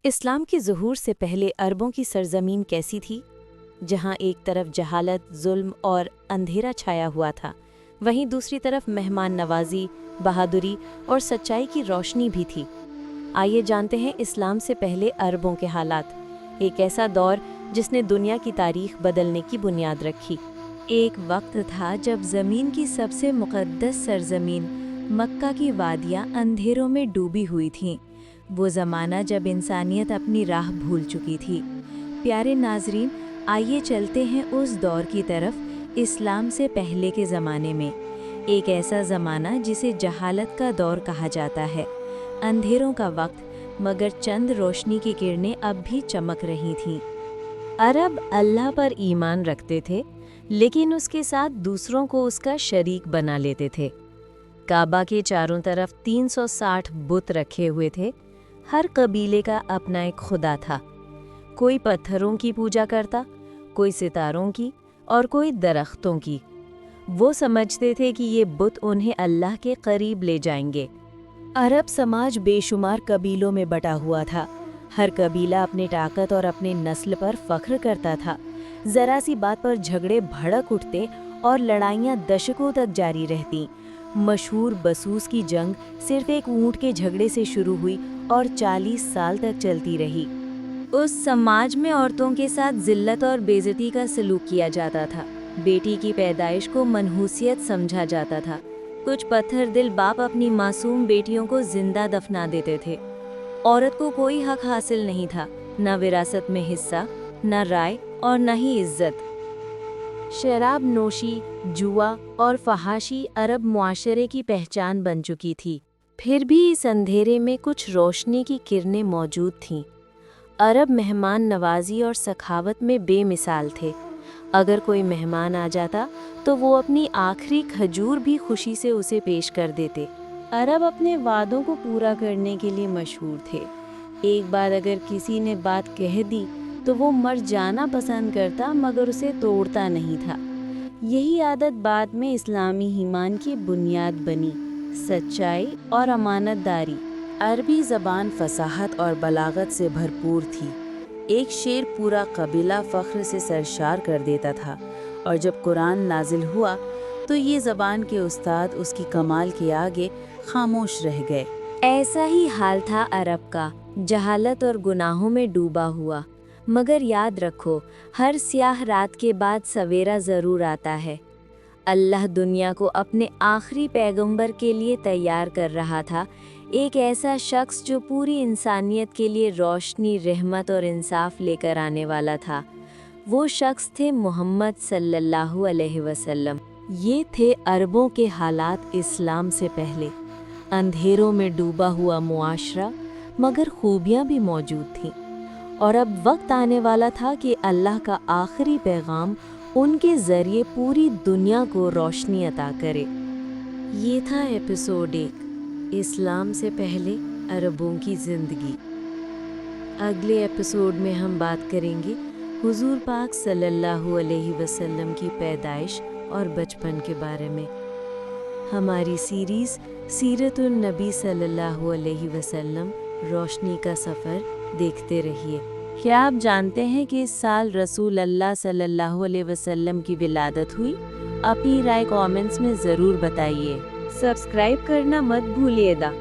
اسلام کے ظہور سے پہلے عربوں کی سرزمین کیسی تھی؟ جہاں ایک طرف جہالت، ظلم اور اندھیرا چھایا ہوا تھا، وہیں دوسری طرف مہمان نوازی، بہادری اور سچائی کی روشنی بھی تھی۔ آئیے جانتے ہیں اسلام سے پہلے عربوں کے حالات، ایک ایسا دور جس نے دنیا کی تاریخ بدلنے کی بنیاد رکھی۔ ایک وقت تھا جب زمین کی سب سے مقدس سرزمین مکہ کی وادیاں اندھیروں میں ڈوبی ہوئی تھیں۔ وہ زمانہ جب انسانیت اپنی راہ بھول چکی تھی۔ پیارے ناظرین، آئیے چلتے ہیں اس دور کی طرف، اسلام سے پہلے کے زمانے میں۔ ایک ایسا زمانہ جسے جہالت کا دور کہا جاتا ہے، اندھیروں کا وقت، مگر چند روشنی کی کرنیں اب بھی چمک رہی تھیں۔ عرب اللہ پر ایمان رکھتے تھے، لیکن اس کے ساتھ دوسروں کو اس کا شریک بنا لیتے تھے۔ کعبہ کے چاروں طرف 360 بت رکھے ہوئے تھے۔ ہر قبیلے کا اپنا ایک خدا تھا۔ کوئی پتھروں کی پوجا کرتا، کوئی ستاروں کی اور کوئی درختوں کی۔ وہ سمجھتے تھے کہ یہ بت انہیں اللہ کے قریب لے جائیں گے۔ عرب سماج بے شمار قبیلوں میں بٹا ہوا تھا۔ ہر قبیلہ اپنی طاقت اور اپنے نسل پر فخر کرتا تھا۔ ذرا سی بات پر جھگڑے بھڑک اٹھتے اور لڑائیاں دشکوں تک جاری رہتیں۔ مشہور بسوس کی جنگ صرف ایک اونٹ کے جھگڑے سے شروع ہوئی اور 40 سال تک چلتی رہی۔ اس سماج میں عورتوں کے ساتھ ذلت اور بے عزتی کا سلوک کیا جاتا تھا۔ بیٹی کی پیدائش کو منحوسیت سمجھا جاتا تھا۔ کچھ پتھر دل باپ اپنی معصوم بیٹیوں کو زندہ دفنا دیتے تھے۔ عورت کو کوئی حق حاصل نہیں تھا، نہ وراثت میں حصہ، نہ رائے اور نہ ہی عزت۔ شراب نوشی، جوا اور فحاشی عرب معاشرے کی پہچان بن چکی تھی۔ پھر بھی اس اندھیرے میں کچھ روشنی کی کرنیں موجود تھیں۔ عرب مہمان نوازی اور سخاوت میں بے مثال تھے۔ اگر کوئی مہمان آ جاتا تو وہ اپنی آخری کھجور بھی خوشی سے اسے پیش کر دیتے۔ عرب اپنے وعدوں کو پورا کرنے کے لیے مشہور تھے۔ ایک بار اگر کسی نے بات کہہ دی تو وہ مر جانا پسند کرتا، مگر اسے توڑتا نہیں تھا۔ یہی عادت بعد میں اسلامی ایمان کی بنیاد بنی، سچائی اور امانت داری۔ عربی زبان فصاحت اور بلاغت سے بھرپور تھی۔ ایک شعر پورا قبیلہ فخر سے سرشار کر دیتا تھا، اور جب قرآن نازل ہوا تو یہ زبان کے استاد اس کی کمال کے آگے خاموش رہ گئے۔ ایسا ہی حال تھا عرب کا، جہالت اور گناہوں میں ڈوبا ہوا۔ مگر یاد رکھو، ہر سیاہ رات کے بعد سویرا ضرور آتا ہے۔ اللہ دنیا کو اپنے آخری پیغمبر کے لیے تیار کر رہا تھا، ایک ایسا شخص جو پوری انسانیت کے لیے روشنی، رحمت اور انصاف لے کر آنے والا تھا۔ وہ شخص تھے محمد صلی اللہ علیہ وسلم۔ یہ تھے عربوں کے حالات اسلام سے پہلے۔ اندھیروں میں ڈوبا ہوا معاشرہ، مگر خوبیاں بھی موجود تھیں۔ اور اب وقت آنے والا تھا کہ اللہ کا آخری پیغام ان کے ذریعے پوری دنیا کو روشنی عطا کرے۔ یہ تھا ایپیسوڈ 1، اسلام سے پہلے عربوں کی زندگی۔ اگلے ایپیسوڈ میں ہم بات کریں گے حضور پاک صلی اللہ علیہ وسلم کی پیدائش اور بچپن کے بارے میں۔ ہماری سیریز سیرت النبی صلی اللہ علیہ وسلم، روشنی کا سفر دیکھتے رہیے۔ کیا آپ جانتے ہیں کہ اس سال رسول اللہ صلی اللہ علیہ وسلم کی ولادت ہوئی؟ اپنی رائے کامنٹس میں ضرور بتائیے۔ سبسکرائب کرنا مت بھولیے گا۔